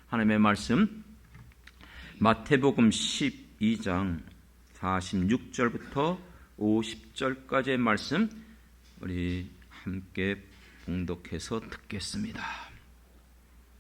하나님의 말씀 마태복음 12장 46절부터 50절까지의 말씀 우리 함께 봉독해서 듣겠습니다.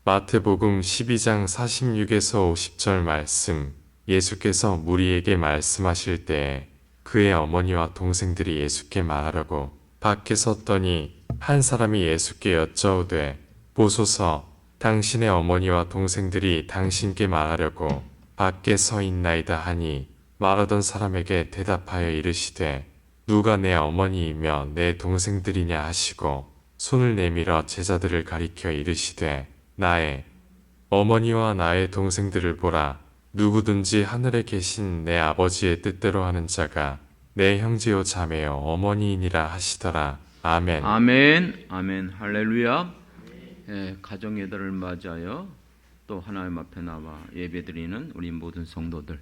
마태복음 12장 46에서 50절 말씀. 예수께서 무리에게 말씀하실 때에 그의 어머니와 동생들이 예수께 말하려고 밖에 섰더니 한 사람이 예수께 여짜오되 보소서, 당신의 어머니와 동생들이 당신께 말하려고 밖에 서 있나이다 하니, 말하던 사람에게 대답하여 이르시되 누가 내 어머니이며 내 동생들이냐 하시고 손을 내밀어 제자들을 가리켜 이르시되 나의 어머니와 나의 동생들을 보라. 누구든지 하늘에 계신 내 아버지의 뜻대로 하는 자가 내 형제요 자매요 어머니이니라 하시더라. 아멘. 아멘. 아멘. 할렐루야. 가정예배를 맞아요. 또 하나님 앞에 나와 예배드리는 우리 모든 성도들,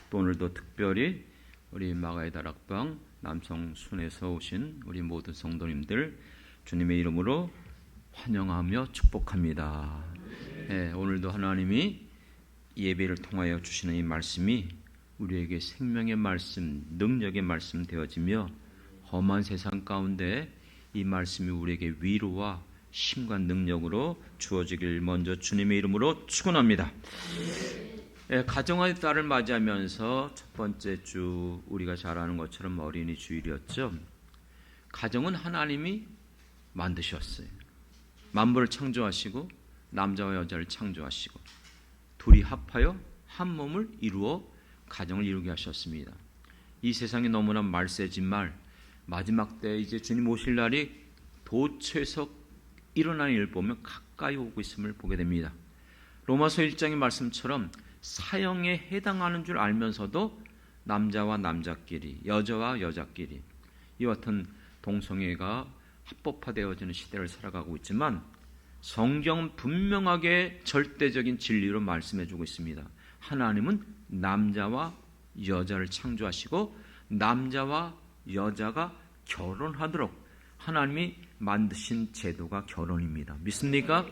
또 오늘도 특별히 우리 마가의 다락방 남성순에서 오신 우리 모든 성도님들 주님의 이름으로 환영하며 축복합니다. 오늘도 하나님이 예배를 통하여 주시는 이 말씀이 우리에게 생명의 말씀, 능력의 말씀 되어지며 험한 세상 가운데 이 말씀이 우리에게 위로와 힘과 능력으로 주어지길 먼저 주님의 이름으로 축원합니다. 가정의 달을 맞이하면서 첫 번째 주 우리가 잘 아는 것처럼 어린이 주일이었죠. 가정은 하나님이 만드셨어요. 만물을 창조하시고 남자와 여자를 창조하시고 둘이 합하여 한 몸을 이루어 가정을 이루게 하셨습니다. 이 세상이 너무나 말세진 말, 마지막 때 이제 주님 오실 날이 도처에서 일어나는 일을 보면 가까이 오고 있음을 보게 됩니다. 로마서 1장의 말씀처럼 사형에 해당하는 줄 알면서도 남자와 남자끼리, 여자와 여자끼리 이와 같은 동성애가 합법화되어지는 시대를 살아가고 있지만 성경은 분명하게 절대적인 진리로 말씀해주고 있습니다. 하나님은 남자와 여자를 창조하시고 남자와 여자가 결혼하도록 하나님이 만드신 제도가 결혼입니다. 믿습니까?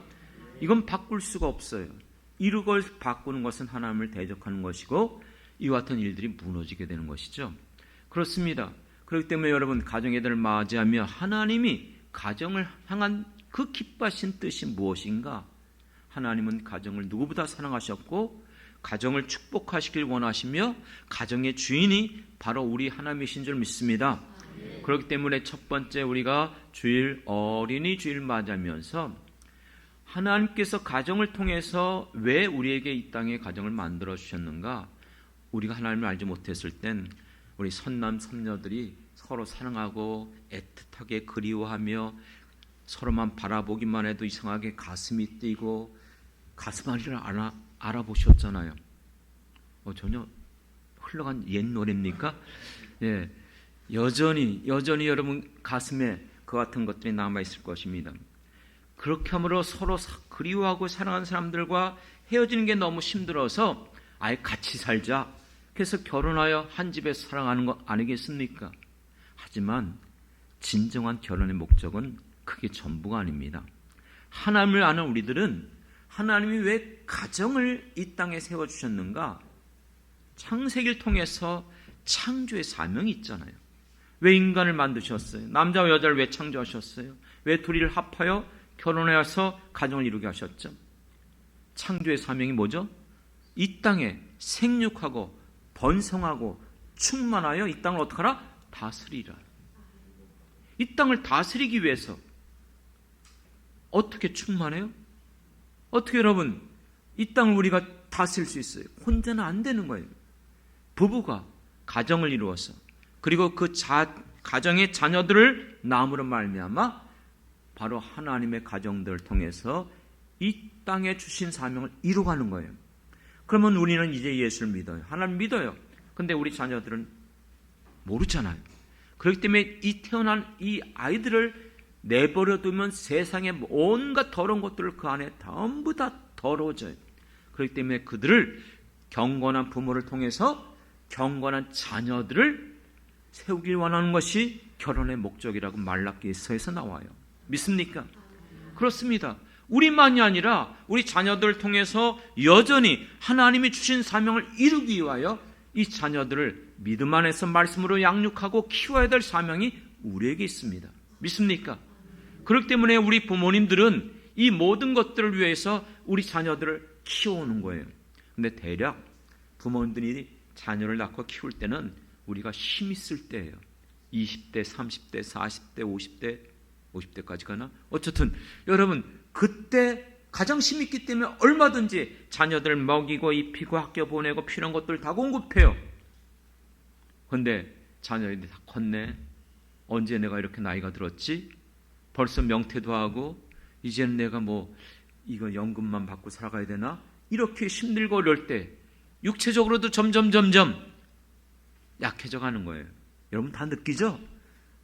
이건 바꿀 수가 없어요. 이걸 바꾸는 것은 하나님을 대적하는 것이고 이와 같은 일들이 무너지게 되는 것이죠. 그렇습니다. 그렇기 때문에 여러분, 가정예배를 맞이하며 하나님이 가정을 향한 그 기뻐하신 뜻이 무엇인가? 하나님은 가정을 누구보다 사랑하셨고 가정을 축복하시길 원하시며 가정의 주인이 바로 우리 하나님이신 줄 믿습니다. 그렇기 때문에 첫 번째 우리가 주일, 어린이 주일 맞이하면서 하나님께서 가정을 통해서 왜 우리에게 이 땅에 가정을 만들어 주셨는가? 우리가 하나님을 알지 못했을 땐 우리 선남 선녀들이 서로 사랑하고 애틋하게 그리워하며 서로만 바라보기만 해도 이상하게 가슴이 뛰고 가슴 앓이를 알아보셨잖아요. 전혀 흘러간 옛 노래입니까? 예, 여전히 여러분 가슴에 그 같은 것들이 남아있을 것입니다. 그렇게 함으로 서로 그리워하고 사랑하는 사람들과 헤어지는 게 너무 힘들어서 아예 같이 살자. 그래서 결혼하여 한 집에서 사랑하는 거 아니겠습니까? 하지만 진정한 결혼의 목적은 그게 전부가 아닙니다. 하나님을 아는 우리들은 하나님이 왜 가정을 이 땅에 세워주셨는가? 창세기를 통해서 창조의 사명이 있잖아요. 왜 인간을 만드셨어요? 남자와 여자를 왜 창조하셨어요? 왜 둘이를 합하여 결혼해서 가정을 이루게 하셨죠? 창조의 사명이 뭐죠? 이 땅에 생육하고 번성하고 충만하여 이 땅을 어떻게 하라? 다스리라. 이 땅을 다스리기 위해서 어떻게 충만해요? 어떻게 여러분 이 땅을 우리가 다스릴 수 있어요? 혼자는 안 되는 거예요. 부부가 가정을 이루어서 그리고 그 가정의 자녀들을 낳음으로 말미암아 바로 하나님의 가정들을 통해서 이 땅에 주신 사명을 이루어가는 거예요. 그러면 우리는 이제 예수를 믿어요. 하나님 믿어요. 근데 우리 자녀들은 모르잖아요. 그렇기 때문에 이 태어난 이 아이들을 내버려 두면 세상의 온갖 더러운 것들을 그 안에 전부 다 더러워져요. 그렇기 때문에 그들을 경건한 부모를 통해서 경건한 자녀들을 세우길 원하는 것이 결혼의 목적이라고 말라기서에서 나와요. 믿습니까? 그렇습니다. 우리만이 아니라 우리 자녀들을 통해서 여전히 하나님이 주신 사명을 이루기 위하여 이 자녀들을 믿음 안에서 말씀으로 양육하고 키워야 될 사명이 우리에게 있습니다. 믿습니까? 그렇기 때문에 우리 부모님들은 이 모든 것들을 위해서 우리 자녀들을 키워오는 거예요. 근데 대략 부모님들이 자녀를 낳고 키울 때는 우리가 힘 있을 때예요. 20대, 30대, 40대, 50대까지 가나? 어쨌든 여러분 그때 가장 힘 있기 때문에 얼마든지 자녀들을 먹이고 입히고 학교 보내고 필요한 것들 다 공급해요. 그런데 자녀들이 다 컸네. 언제 내가 이렇게 나이가 들었지? 벌써 명퇴도 하고 이제는 내가 이거 연금만 받고 살아가야 되나? 이렇게 힘들고 어려울 때 육체적으로도 점점 약해져 가는 거예요. 여러분 다 느끼죠?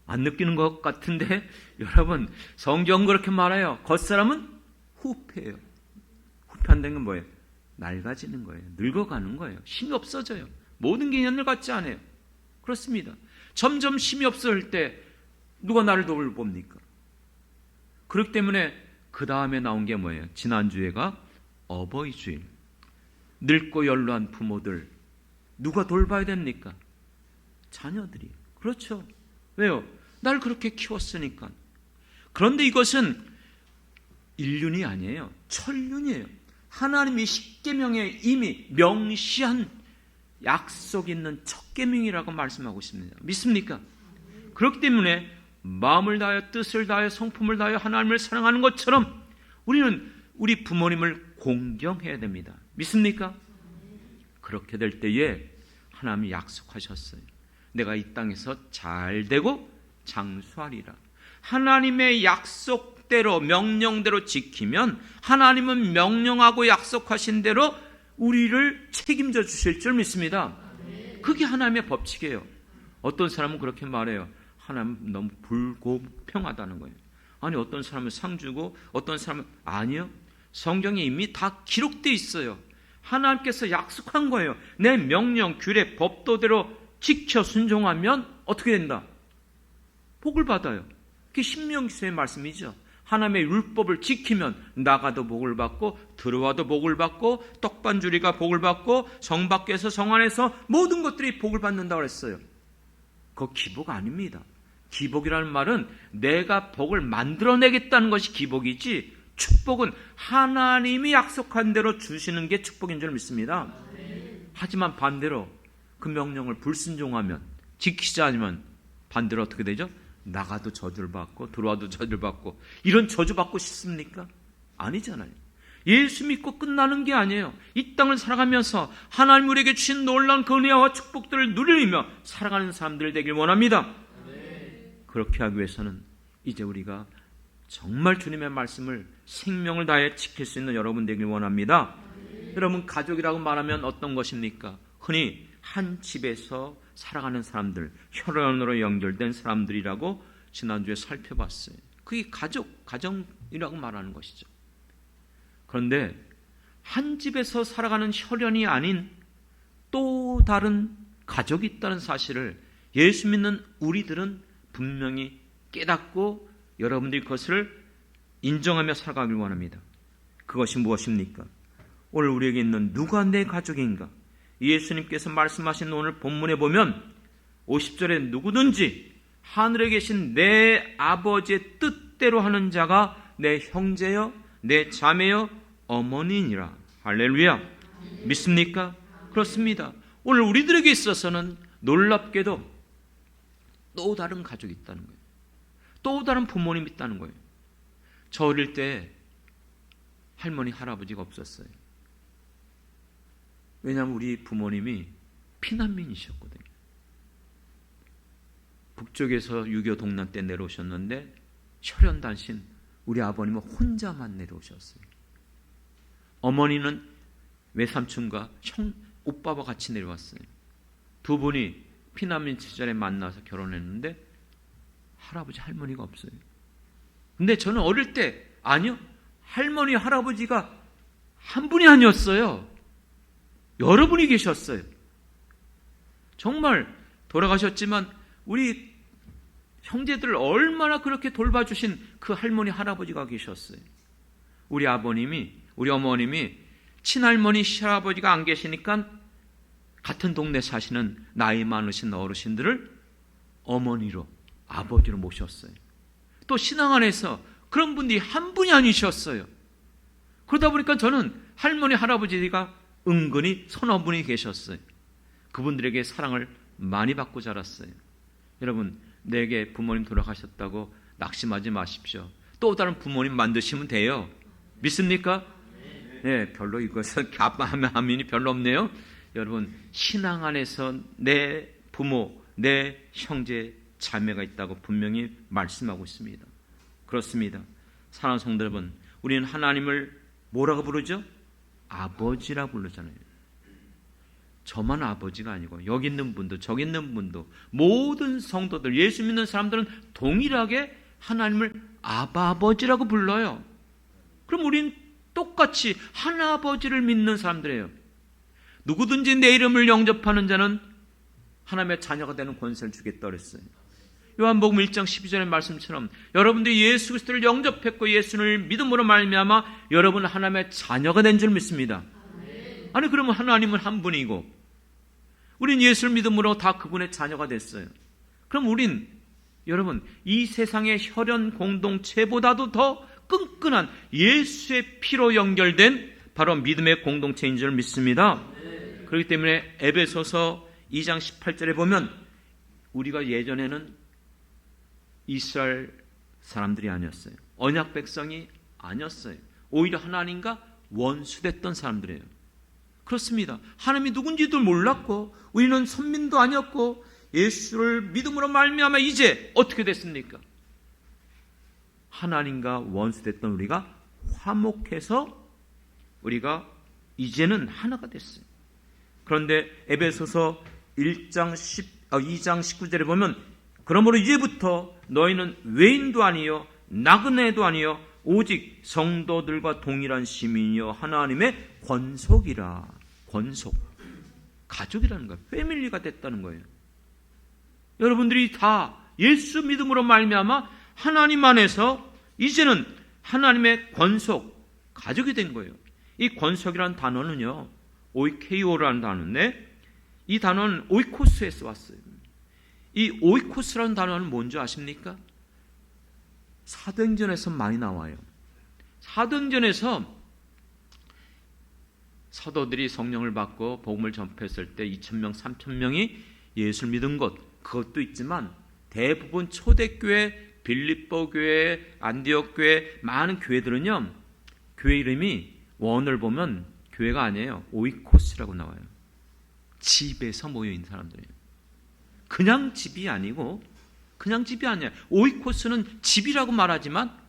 안 느끼는 것 같은데 여러분 성경 그렇게 말해요. 겉사람은 후패예요. 후패한다는 건 뭐예요? 낡아지는 거예요. 늙어가는 거예요. 힘이 없어져요. 모든 게 옛날 같지 않아요. 그렇습니다. 점점 힘이 없어질 때 누가 나를 돌봅니까? 그렇기 때문에 그 다음에 나온 게 뭐예요? 지난주에가 어버이 주일. 늙고 연로한 부모들 누가 돌봐야 됩니까? 자녀들이. 그렇죠. 왜요? 날 그렇게 키웠으니까. 그런데 이것은 일륜이 아니에요. 천륜이에요. 하나님이 십계명에 이미 명시한 약속 있는 첫 계명이라고 말씀하고 있습니다. 믿습니까? 그렇기 때문에 마음을 다하여 뜻을 다하여 성품을 다하여 하나님을 사랑하는 것처럼 우리는 우리 부모님을 공경해야 됩니다. 믿습니까? 그렇게 될 때에 하나님이 약속하셨어요. 내가 이 땅에서 잘 되고 장수하리라. 하나님의 약속대로 명령대로 지키면 하나님은 명령하고 약속하신 대로 우리를 책임져 주실 줄 믿습니다. 그게 하나님의 법칙이에요. 어떤 사람은 그렇게 말해요. 하나님 너무 불공평하다는 거예요. 아니 어떤 사람은 상 주고 어떤 사람은 아니요. 성경에 이미 다 기록되어 있어요. 하나님께서 약속한 거예요. 내 명령, 규례, 법도대로 지켜 순종하면 어떻게 된다? 복을 받아요. 그게 신명기서의 말씀이죠. 하나님의 율법을 지키면 나가도 복을 받고 들어와도 복을 받고 떡반주리가 복을 받고 성 밖에서 성 안에서 모든 것들이 복을 받는다고 했어요. 그거 기복 아닙니다. 기복이라는 말은 내가 복을 만들어내겠다는 것이 기복이지 축복은 하나님이 약속한 대로 주시는 게 축복인 줄 믿습니다. 하지만 반대로 그 명령을 불순종하면 지키지 않으면 반대로 어떻게 되죠? 나가도 저주를 받고 들어와도 저주를 받고 이런 저주 받고 싶습니까? 아니잖아요. 예수 믿고 끝나는 게 아니에요. 이 땅을 살아가면서 하나님 우리에게 주신 놀라운 은혜와 축복들을 누리며 살아가는 사람들 되길 원합니다. 그렇게 하기 위해서는 이제 우리가 정말 주님의 말씀을 생명을 다해 지킬 수 있는 여러분 되길 원합니다. 여러분 가족이라고 말하면 어떤 것입니까? 흔히 한 집에서 살아가는 사람들, 혈연으로 연결된 사람들이라고 지난주에 살펴봤어요. 그게 가정이라고 말하는 것이죠. 그런데 한 집에서 살아가는 혈연이 아닌 또 다른 가족이 있다는 사실을 예수 믿는 우리들은 분명히 깨닫고 여러분들이 그것을 인정하며 살아가길 원합니다. 그것이 무엇입니까? 오늘 우리에게 있는 누가 내 가족인가? 예수님께서 말씀하신 오늘 본문에 보면 50절에 누구든지 하늘에 계신 내 아버지의 뜻대로 하는 자가 내 형제여 내 자매여 어머니니라. 할렐루야. 믿습니까? 그렇습니다. 오늘 우리들에게 있어서는 놀랍게도 또 다른 가족이 있다는 거예요. 또 다른 부모님이 있다는 거예요. 저 어릴 때 할머니 할아버지가 없었어요. 왜냐하면 우리 부모님이 피난민이셨거든요. 북쪽에서 6.25 동란 때 내려오셨는데 혈연단신 우리 아버님은 혼자만 내려오셨어요. 어머니는 외삼촌과 오빠와 같이 내려왔어요. 두 분이 피난민 시절에 만나서 결혼했는데 할아버지 할머니가 없어요. 근데 저는 어릴 때 아니요. 할머니 할아버지가 한 분이 아니었어요. 여러 분이 계셨어요. 정말 돌아가셨지만 우리 형제들을 얼마나 그렇게 돌봐주신 그 할머니 할아버지가 계셨어요. 우리 아버님이, 우리 어머님이 친할머니, 시할아버지가 안 계시니까 같은 동네 사시는 나이 많으신 어르신들을 어머니로, 아버지로 모셨어요. 또 신앙 안에서 그런 분들이 한 분이 아니셨어요. 그러다 보니까 저는 할머니, 할아버지가 은근히 서너 분이 계셨어요. 그분들에게 사랑을 많이 받고 자랐어요. 여러분, 내게 부모님 돌아가셨다고 낙심하지 마십시오. 또 다른 부모님 만드시면 돼요. 믿습니까? 네, 별로 이것은 하면이 별로 없네요. 여러분, 신앙 안에서 내 부모, 내 형제, 자매가 있다고 분명히 말씀하고 있습니다. 그렇습니다. 사랑하는 성도 여러분, 우리는 하나님을 뭐라고 부르죠? 아버지라고 부르잖아요. 저만 아버지가 아니고 여기 있는 분도 저기 있는 분도 모든 성도들, 예수 믿는 사람들은 동일하게 하나님을 아버지라고 불러요. 그럼 우린 똑같이 하나아버지를 믿는 사람들이에요. 누구든지 내 이름을 영접하는 자는 하나님의 자녀가 되는 권세를 주겠다 그랬어요. 요한복음 1장 12절의 말씀처럼 여러분들이 예수 그리스도를 영접했고 예수를 믿음으로 말미암아 여러분은 하나님의 자녀가 된 줄 믿습니다. 아니, 그러면 하나님은 한 분이고 우린 예수를 믿음으로 다 그분의 자녀가 됐어요. 그럼 우린, 여러분, 이 세상의 혈연 공동체보다도 더 끈끈한 예수의 피로 연결된 바로 믿음의 공동체인 줄 믿습니다. 그렇기 때문에 에베소서 2장 18절에 보면 우리가 예전에는 이스라엘 사람들이 아니었어요. 언약 백성이 아니었어요. 오히려 하나님과 원수됐던 사람들이에요. 그렇습니다. 하나님이 누군지도 몰랐고 우리는 선민도 아니었고 예수를 믿음으로 말미암아 이제 어떻게 됐습니까? 하나님과 원수됐던 우리가 화목해서 우리가 이제는 하나가 됐어요. 그런데 에베소서 2장 19절에 보면 그러므로 이제부터 너희는 외인도 아니요 나그네도 아니요 오직 성도들과 동일한 시민이요 하나님의 권속이라. 권속, 가족이라는 거예요. 패밀리가 됐다는 거예요. 여러분들이 다 예수 믿음으로 말미암아 하나님 안에서 이제는 하나님의 권속, 가족이 된 거예요. 이 권속이라는 단어는요, 오이케이오라는 단어인데 이 단어는 오이코스에서 왔어요. 이 오이코스라는 단어는 뭔지 아십니까? 사도행전에서 많이 나와요. 사도행전에서 사도들이 성령을 받고 복음을 전파했을 때 2,000명, 3,000명이 예수를 믿은 것, 그것도 있지만 대부분 초대교회, 빌립보 교회, 안디옥 교회, 많은 교회들은요, 교회 이름이 원을 보면 교회가 아니에요. 오이코스라고 나와요. 집에서 모여있는 사람들이에요. 그냥 집이 아니고, 그냥 집이 아니에요. 오이코스는 집이라고 말하지만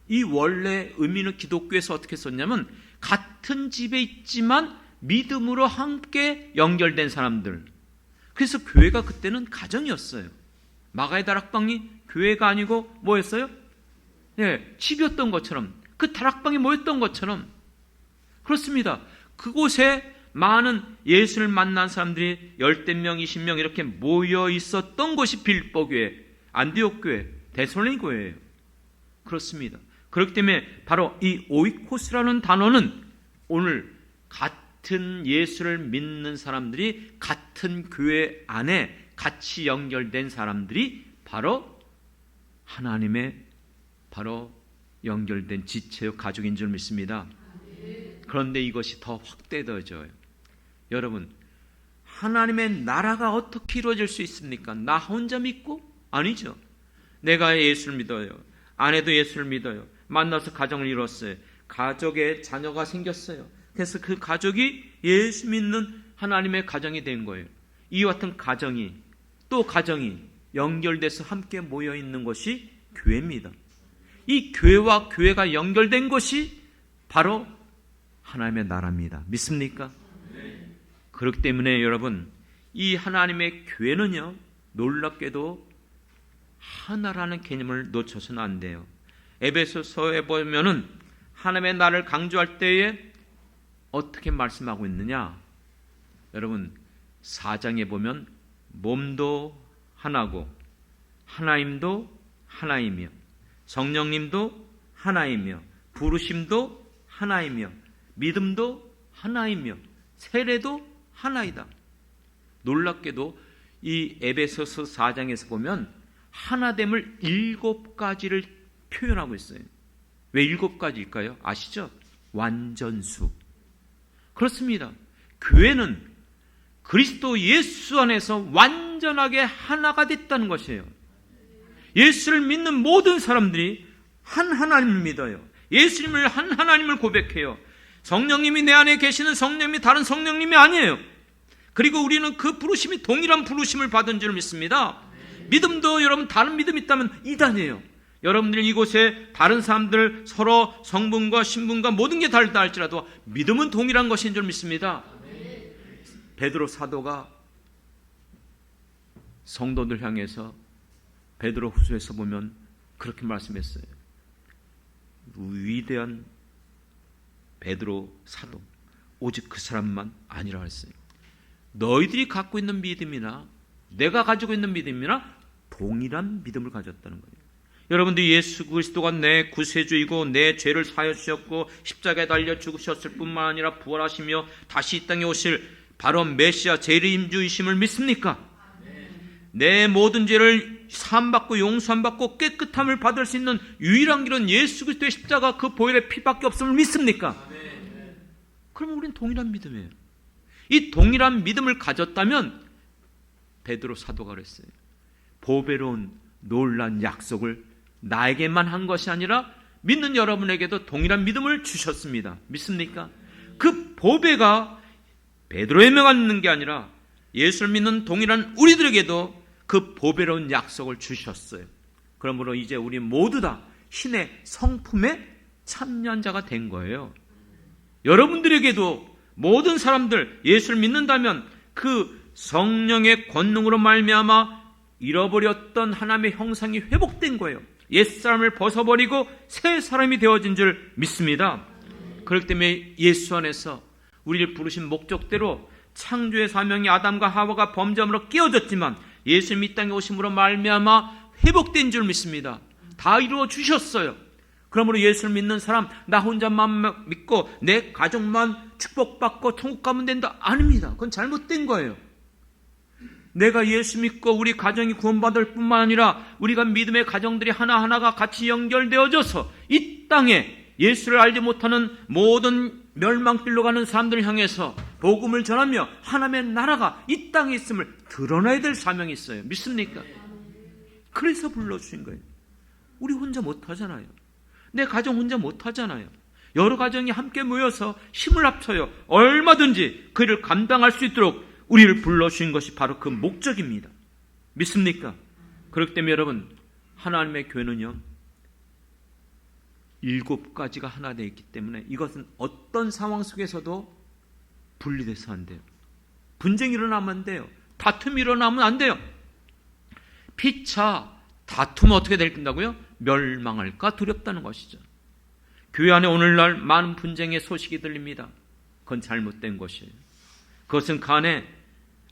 이 원래 의미는 기독교에서 어떻게 썼냐면 같은 집에 있지만 믿음으로 함께 연결된 사람들. 그래서 교회가 그때는 가정이었어요. 마가의 다락방이 교회가 아니고 뭐였어요? 네, 집이었던 것처럼, 그 다락방이 모였던 것처럼. 그렇습니다. 그곳에 많은 예수를 만난 사람들이 10명, 20명 이렇게 모여 있었던 곳이 빌립보 교회, 안디옥 교회, 데살로니가 교회예요. 그렇습니다. 그렇기 때문에 바로 이 오이코스라는 단어는 오늘 같은 예수를 믿는 사람들이 같은 교회 안에 같이 연결된 사람들이 바로 하나님의 바로 연결된 지체요 가족인 줄 믿습니다. 그런데 이것이 더 확대되어져요. 여러분, 하나님의 나라가 어떻게 이루어질 수 있습니까? 나 혼자 믿고? 아니죠. 내가 예수를 믿어요. 아내도 예수를 믿어요. 만나서 가정을 이뤘어요. 가족에 자녀가 생겼어요. 그래서 그 가족이 예수 믿는 하나님의 가정이 된 거예요. 이와 같은 가정이, 또 가정이 연결돼서 함께 모여 있는 것이 교회입니다. 이 교회와 교회가 연결된 것이 바로 하나님의 나라입니다. 믿습니까? 그렇기 때문에 여러분, 이 하나님의 교회는요, 놀랍게도 하나라는 개념을 놓쳐서는 안 돼요. 에베소서에 보면은 하나님의 나라를 강조할 때에 어떻게 말씀하고 있느냐? 여러분, 4장에 보면 몸도 하나고 하나님도 하나이며 성령님도 하나이며 부르심도 하나이며 믿음도 하나이며 세례도 하나이다. 놀랍게도 이 에베소서 4장에서 보면 하나됨을 7가지를 표현하고 있어요. 왜 7가지일까요? 아시죠? 완전수. 그렇습니다. 교회는 그리스도 예수 안에서 완전하게 하나가 됐다는 것이에요. 예수를 믿는 모든 사람들이 한 하나님을 믿어요. 예수님을 한 하나님을 고백해요. 성령님이 내 안에 계시는 성령님이 다른 성령님이 아니에요. 그리고 우리는 그 부르심이 동일한 부르심을 받은 줄 믿습니다. 믿음도 여러분 다른 믿음이 있다면 이단이에요. 여러분들이 이곳에 다른 사람들 서로 성분과 신분과 모든 게 다르다 할지라도 믿음은 동일한 것인 줄 믿습니다. 베드로 사도가 성도들 향해서 베드로 후서에서 보면 그렇게 말씀했어요. 위대한 베드로 사도 오직 그 사람만 아니라 했어요. 너희들이 갖고 있는 믿음이나 내가 가지고 있는 믿음이나 동일한 믿음을 가졌다는 거예요. 여러분들이 예수 그리스도가 내 구세주이고 내 죄를 사하여 주셨고 십자가에 달려 죽으셨을 뿐만 아니라 부활하시며 다시 이 땅에 오실 바로 메시아 재림주이심을 믿습니까? 내 모든 죄를 사함받고 용서함받고 깨끗함을 받을 수 있는 유일한 길은 예수 그리스도의 십자가 그 보혈의 피밖에 없음을 믿습니까? 그럼 우리는 동일한 믿음이에요. 이 동일한 믿음을 가졌다면 베드로 사도가 그랬어요. 보배로운 놀란 약속을 나에게만 한 것이 아니라 믿는 여러분에게도 동일한 믿음을 주셨습니다. 믿습니까? 그 보배가 베드로에게만 있는 게 아니라 예수를 믿는 동일한 우리들에게도 그 보배로운 약속을 주셨어요. 그러므로 이제 우리 모두 다 신의 성품에 참여한 자가 된 거예요. 여러분들에게도 모든 사람들 예수를 믿는다면 그 성령의 권능으로 말미암아 잃어버렸던 하나님의 형상이 회복된 거예요. 옛사람을 벗어버리고 새 사람이 되어진 줄 믿습니다. 그렇기 때문에 예수 안에서 우리를 부르신 목적대로 창조의 사명이 아담과 하와가 범죄함으로 깨어졌지만 예수님 이 땅에 오심으로 말미암아 회복된 줄 믿습니다. 다 이루어 주셨어요. 그러므로 예수를 믿는 사람 나 혼자만 믿고 내 가족만 축복받고 천국 가면 된다. 아닙니다. 그건 잘못된 거예요. 내가 예수 믿고 우리 가정이 구원받을 뿐만 아니라 우리가 믿음의 가정들이 하나하나가 같이 연결되어져서 이 땅에 예수를 알지 못하는 모든 멸망길로 가는 사람들을 향해서 복음을 전하며 하나님의 나라가 이 땅에 있음을 드러나야 될 사명이 있어요. 믿습니까? 그래서 불러주신 거예요. 우리 혼자 못하잖아요. 내 가정 혼자 못하잖아요. 여러 가정이 함께 모여서 힘을 합쳐요. 얼마든지 그 일을 감당할 수 있도록 우리를 불러주신 것이 바로 그 목적입니다. 믿습니까? 그렇기 때문에 여러분 하나님의 교회는요 7가지가 하나 되어 있기 때문에 이것은 어떤 상황 속에서도 분리돼서 안 돼요. 분쟁이 일어나면 안 돼요. 다툼이 일어나면 안 돼요. 피차 다투면 어떻게 된다고요? 멸망할까 두렵다는 것이죠. 교회 안에 오늘날 많은 분쟁의 소식이 들립니다. 그건 잘못된 것이에요. 그것은 그 안에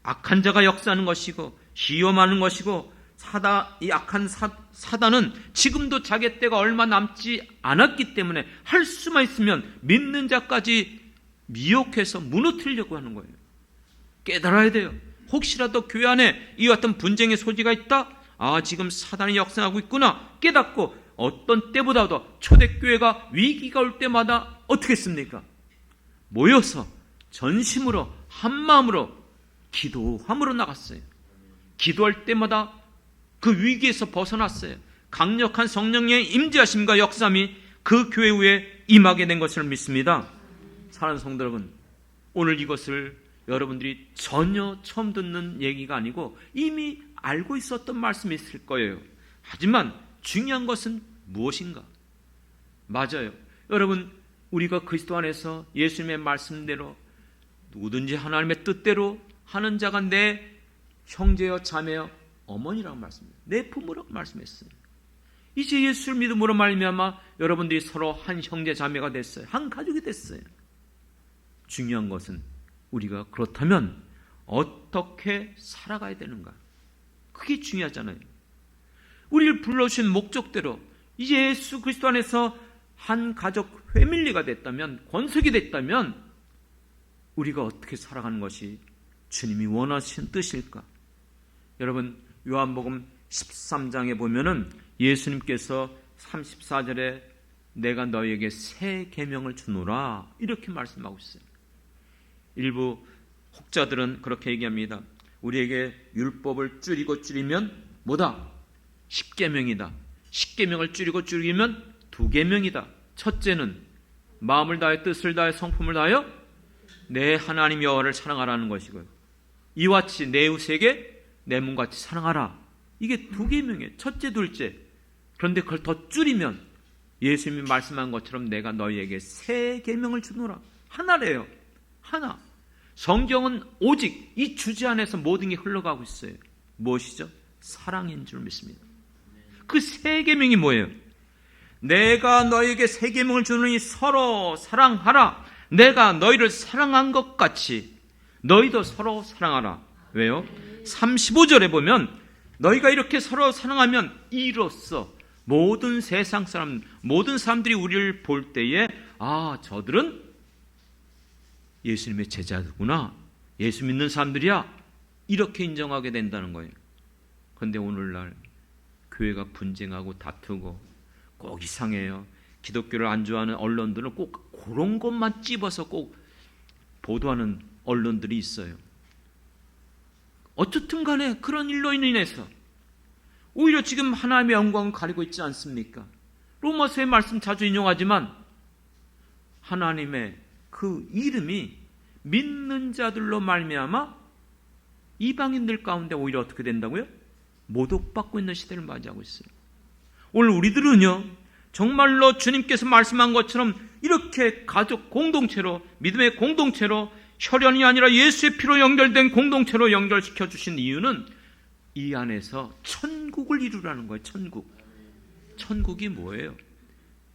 악한 자가 역사하는 것이고 시험하는 것이고 이 악한 사단은 지금도 자기 때가 얼마 남지 않았기 때문에 할 수만 있으면 믿는 자까지 미혹해서 무너뜨리려고 하는 거예요. 깨달아야 돼요. 혹시라도 교회 안에 이 같은 분쟁의 소지가 있다? 지금 사단이 역사하고 있구나 깨닫고 어떤 때보다도 초대교회가 위기가 올 때마다 어떻게 했습니까? 모여서 전심으로 한마음으로 기도함으로 나갔어요. 기도할 때마다 그 위기에서 벗어났어요. 강력한 성령의 임재하심과 역사함이 그 교회 위에 임하게 된 것을 믿습니다. 사랑하는 성도 여러분, 오늘 이것을 여러분들이 전혀 처음 듣는 얘기가 아니고 이미 알고 있었던 말씀이 있을 거예요. 하지만 중요한 것은 무엇인가? 맞아요. 여러분, 우리가 그리스도 안에서 예수님의 말씀대로 누구든지 하나님의 뜻대로 하는 자가 내 형제여 자매여 어머니라고 말씀해요. 내 부모라고 말씀했어요. 이제 예수를 믿음으로 말미암아 여러분들이 서로 한 형제 자매가 됐어요. 한 가족이 됐어요. 중요한 것은 우리가 그렇다면 어떻게 살아가야 되는가? 그게 중요하잖아요. 우리를 불러주신 목적대로 이제 예수 그리스도 안에서 한 가족 패밀리가 됐다면, 권속이 됐다면 우리가 어떻게 살아가는 것이 주님이 원하시는 뜻일까? 여러분, 요한복음 13장에 보면은 예수님께서 34절에 내가 너희에게 새 계명을 주노라 이렇게 말씀하고 있어요. 일부 혹자들은 그렇게 얘기합니다. 우리에게 율법을 줄이면 뭐다? 10계명이다. 10계명을 줄이면 2계명이다. 첫째는 마음을 다해 뜻을 다해 성품을 다하여 내 하나님 여호와를 사랑하라는 것이고요. 이와 같이 내 이웃에게 내 몸같이 사랑하라. 이게 2계명이에요. 첫째, 둘째. 그런데 그걸 더 줄이면 예수님이 말씀한 것처럼 내가 너희에게 새 계명을 주노라. 하나래요. 하나. 성경은 오직 이 주제 안에서 모든 게 흘러가고 있어요. 무엇이죠? 사랑인 줄 믿습니다. 그 새 계명이 뭐예요? 내가 너희에게 새 계명을 주노니 서로 사랑하라. 내가 너희를 사랑한 것 같이 너희도 서로 사랑하라. 왜요? 35절에 보면 너희가 이렇게 서로 사랑하면 이로써 모든 세상 사람, 모든 사람들이 우리를 볼 때에 저들은 예수님의 제자구나, 예수 믿는 사람들이야, 이렇게 인정하게 된다는 거예요. 그런데 오늘날 교회가 분쟁하고 다투고 꼭 이상해요. 기독교를 안 좋아하는 언론들은 꼭 그런 것만 찝어서 꼭 보도하는 언론들이 있어요. 어쨌든 간에 그런 일로 인해서 오히려 지금 하나님의 영광을 가리고 있지 않습니까? 로마서의 말씀 자주 인용하지만 하나님의 그 이름이 믿는 자들로 말미암아 이방인들 가운데 오히려 어떻게 된다고요? 모독받고 있는 시대를 맞이하고 있어요. 오늘 우리들은요, 정말로 주님께서 말씀한 것처럼 이렇게 가족 공동체로, 믿음의 공동체로, 혈연이 아니라 예수의 피로 연결된 공동체로 연결시켜 주신 이유는 이 안에서 천국을 이루라는 거예요. 천국. 천국이 뭐예요?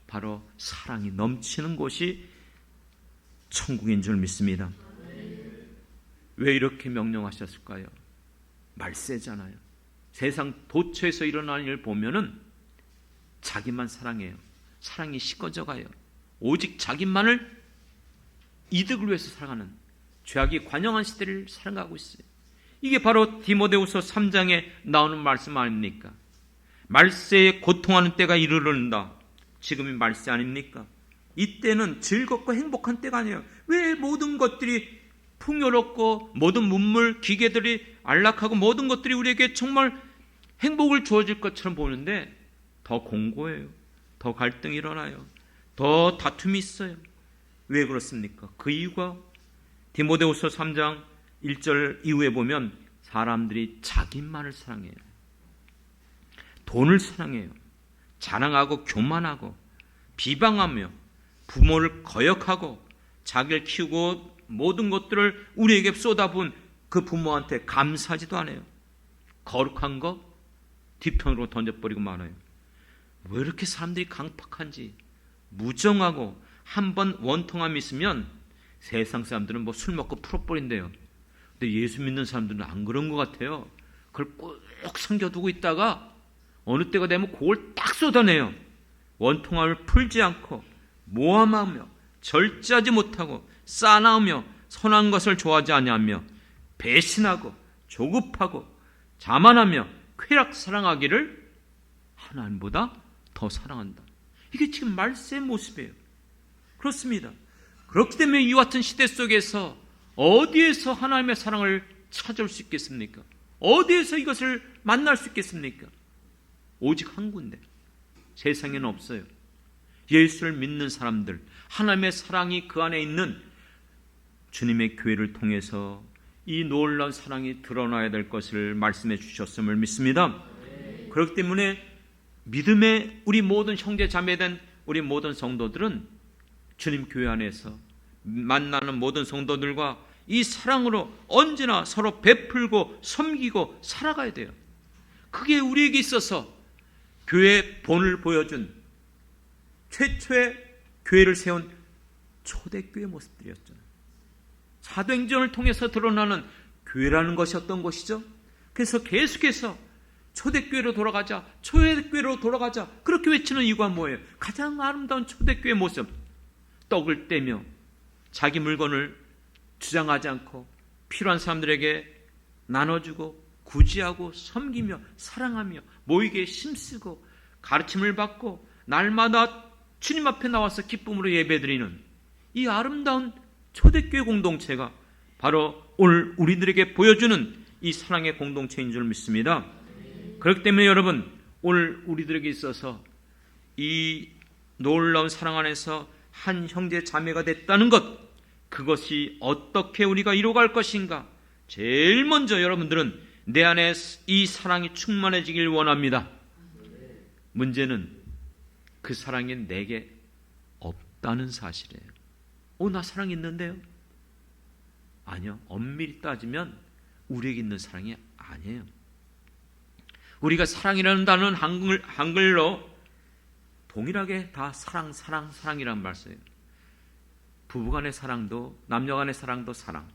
바로 사랑이 넘치는 곳이 천국인 줄 믿습니다. 왜 이렇게 명령하셨을까요? 말세잖아요. 세상 도처에서 일어나는 일을 보면은 자기만 사랑해요. 사랑이 식어져 가요. 오직 자기만을 이득을 위해서 살아가는 죄악이 관영한 시대를 살아가고 있어요. 이게 바로 디모데후서 3장에 나오는 말씀 아닙니까? 말세에 고통하는 때가 이르른다. 지금이 말세 아닙니까? 이때는 즐겁고 행복한 때가 아니에요. 왜 모든 것들이 풍요롭고 모든 문물, 기계들이 안락하고 모든 것들이 우리에게 정말 행복을 주어질 것처럼 보는데 더 공고해요. 더 갈등이 일어나요. 더 다툼이 있어요. 왜 그렇습니까? 그 이유가 디모데후서 3장 1절 이후에 보면 사람들이 자기만을 사랑해요. 돈을 사랑해요. 자랑하고 교만하고 비방하며 부모를 거역하고 자기를 키우고 모든 것들을 우리에게 쏟아부은 그 부모한테 감사하지도 않아요. 거룩한 거 뒤편으로 던져버리고 말아요. 왜 이렇게 사람들이 강팍한지, 무정하고 한번 원통함이 있으면 세상 사람들은 뭐 술 먹고 풀어버린대요. 근데 예수 믿는 사람들은 안 그런 것 같아요. 그걸 꼭 숨겨두고 있다가 어느 때가 되면 그걸 딱 쏟아내요. 원통함을 풀지 않고 모함하며 절제하지 못하고 싸나우며 선한 것을 좋아하지 아니하며 배신하고 조급하고 자만하며 쾌락 사랑하기를 하나님보다 더 사랑한다. 이게 지금 말세의 모습이에요. 그렇습니다. 그렇기 때문에 이와 같은 시대 속에서 어디에서 하나님의 사랑을 찾을 수 있겠습니까? 어디에서 이것을 만날 수 있겠습니까? 오직 한 군데. 세상에는 없어요. 예수를 믿는 사람들, 하나님의 사랑이 그 안에 있는 주님의 교회를 통해서 이 놀라운 사랑이 드러나야 될 것을 말씀해 주셨음을 믿습니다. 그렇기 때문에 믿음의 우리 모든 형제 자매된 우리 모든 성도들은 주님 교회 안에서 만나는 모든 성도들과 이 사랑으로 언제나 서로 베풀고 섬기고 살아가야 돼요. 그게 우리에게 있어서 교회의 본을 보여준 최초의 교회를 세운 초대교회 모습들이었잖아요. 사도행전을 통해서 드러나는 교회라는 것이 어떤 것이죠? 그래서 계속해서 초대교회로 돌아가자, 초대교회로 돌아가자, 그렇게 외치는 이유가 뭐예요? 가장 아름다운 초대교회 모습, 떡을 떼며 자기 물건을 주장하지 않고 필요한 사람들에게 나눠주고 구제하고 섬기며 사랑하며 모이게 힘쓰고 가르침을 받고 날마다 주님 앞에 나와서 기쁨으로 예배드리는 이 아름다운 초대교회 공동체가 바로 오늘 우리들에게 보여주는 이 사랑의 공동체인 줄 믿습니다. 그렇기 때문에 여러분, 오늘 우리들에게 있어서 이 놀라운 사랑 안에서 한 형제 자매가 됐다는 것, 그것이 어떻게 우리가 이루어갈 것인가? 제일 먼저 여러분들은 내 안에 이 사랑이 충만해지길 원합니다. 문제는 그 사랑이 내게 없다는 사실이에요. 나 사랑 있는데요? 아니요. 엄밀히 따지면 우리에게 있는 사랑이 아니에요. 우리가 사랑이라는 단어는 한글로 동일하게 다 사랑이란 말씀이에요. 부부간의 사랑도, 남녀간의 사랑도 사랑,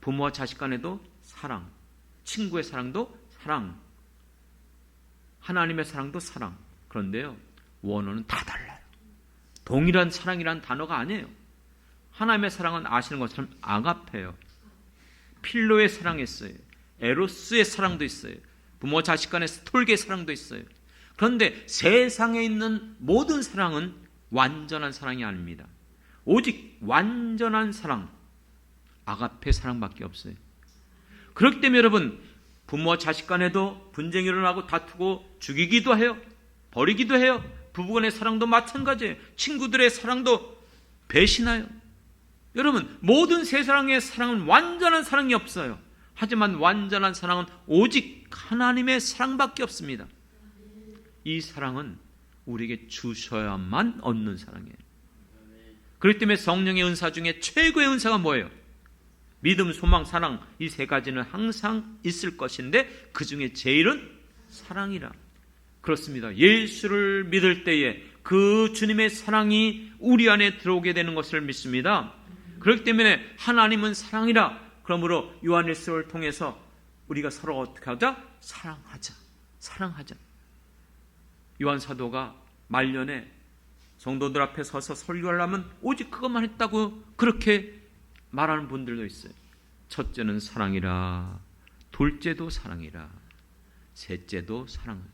부모와 자식 간에도 사랑, 친구의 사랑도 사랑, 하나님의 사랑도 사랑. 그런데요, 원어는 다 달라요. 동일한 사랑이란 단어가 아니에요. 하나님의 사랑은 아시는 것처럼 아가페요. 필로의 사랑이 있어요. 에로스의 사랑도 있어요. 부모 자식 간의 스톨게의 사랑도 있어요. 그런데 세상에 있는 모든 사랑은 완전한 사랑이 아닙니다. 오직 완전한 사랑, 아가페 사랑밖에 없어요. 그렇기 때문에 여러분, 부모와 자식 간에도 분쟁이 일어나고 다투고 죽이기도 해요. 버리기도 해요. 부부간의 사랑도 마찬가지예요. 친구들의 사랑도 배신해요. 여러분, 모든 세상의 사랑은 완전한 사랑이 없어요. 하지만 완전한 사랑은 오직 하나님의 사랑밖에 없습니다. 이 사랑은 우리에게 주셔야만 얻는 사랑이에요. 그렇기 때문에 성령의 은사 중에 최고의 은사가 뭐예요? 믿음, 소망, 사랑, 이 세 가지는 항상 있을 것인데 그 중에 제일은 사랑이라. 그렇습니다. 예수를 믿을 때에 그 주님의 사랑이 우리 안에 들어오게 되는 것을 믿습니다. 그렇기 때문에 하나님은 사랑이라. 그러므로 요한일서를 통해서 우리가 서로 어떻게 하자? 사랑하자. 요한 사도가 말년에 성도들 앞에 서서 설교하려면 오직 그것만 했다고 그렇게 말하는 분들도 있어요. 첫째는 사랑이라, 둘째도 사랑이라, 셋째도 사랑하라.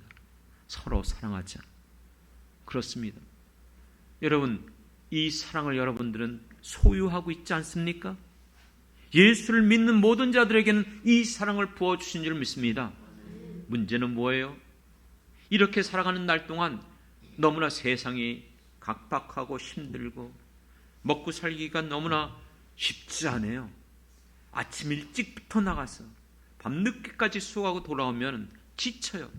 서로 사랑하자. 그렇습니다. 여러분, 이 사랑을 여러분들은 소유하고 있지 않습니까? 예수를 믿는 모든 자들에게는 이 사랑을 부어주신 줄 믿습니다. 문제는 뭐예요? 이렇게 살아가는 날 동안 너무나 세상이 각박하고 힘들고 먹고 살기가 너무나 쉽지 않아요. 아침 일찍부터 나가서 밤늦게까지 수고하고 돌아오면 지쳐요.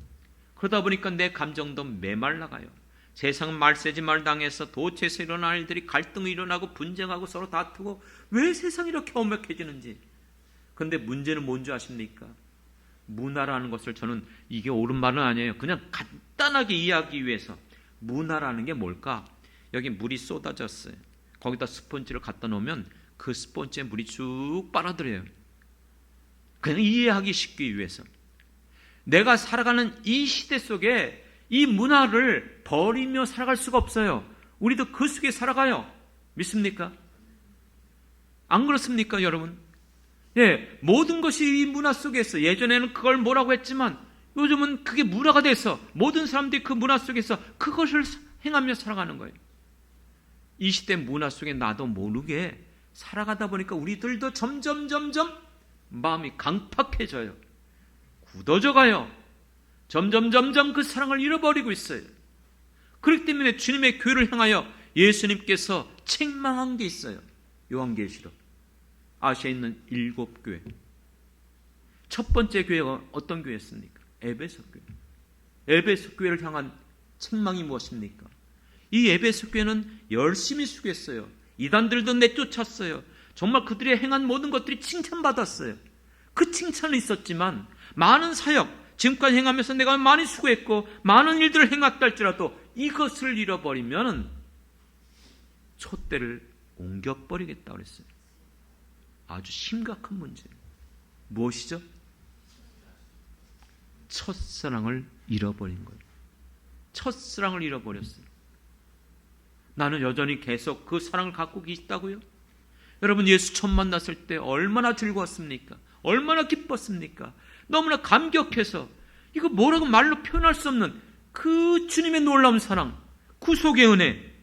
그러다 보니까 내 감정도 메말라가요. 세상 말세지 말 당해서 도처에서 일어나는 일들이 갈등이 일어나고 분쟁하고 서로 다투고 왜 세상이 이렇게 엄격해지는지. 그런데 문제는 뭔지 아십니까? 문화라는 것을 저는 이게 옳은 말은 아니에요. 그냥 간단하게 이해하기 위해서 문화라는 게 뭘까? 여기 물이 쏟아졌어요. 거기다 스펀지를 갖다 놓으면 그 스펀지에 물이 쭉 빨아들여요. 그냥 이해하기 쉽기 위해서. 내가 살아가는 이 시대 속에 이 문화를 버리며 살아갈 수가 없어요. 우리도 그 속에 살아가요. 믿습니까? 안 그렇습니까, 여러분? 예, 모든 것이 이 문화 속에서, 예전에는 그걸 뭐라고 했지만 요즘은 그게 문화가 돼서 모든 사람들이 그 문화 속에서 그것을 행하며 살아가는 거예요. 이 시대 문화 속에 나도 모르게 살아가다 보니까 우리들도 점점 마음이 강팍해져요. 굳어져 가요. 점점 그 사랑을 잃어버리고 있어요. 그렇기 때문에 주님의 교회를 향하여 예수님께서 책망한 게 있어요. 요한계시록 아시아에 있는 7교회. 첫 번째 교회가 어떤 교회였습니까? 에베소 교회. 에베소 교회를 향한 책망이 무엇입니까? 이 에베소 교회는 열심히 수고했어요. 이단들도 내쫓았어요. 정말 그들이 행한 모든 것들이 칭찬받았어요. 그 칭찬은 있었지만 많은 사역, 지금까지 행하면서 내가 많이 수고했고 많은 일들을 행했다 할지라도 이것을 잃어버리면 촛대를 옮겨버리겠다 그랬어요. 아주 심각한 문제예요. 무엇이죠? 첫사랑을 잃어버린 거예요. 첫사랑을 잃어버렸어요. 나는 여전히 계속 그 사랑을 갖고 있다고요? 여러분, 예수 처음 만났을 때 얼마나 즐거웠습니까? 얼마나 기뻤습니까? 너무나 감격해서 이거 뭐라고 말로 표현할 수 없는 그 주님의 놀라운 사랑, 구속의 은혜,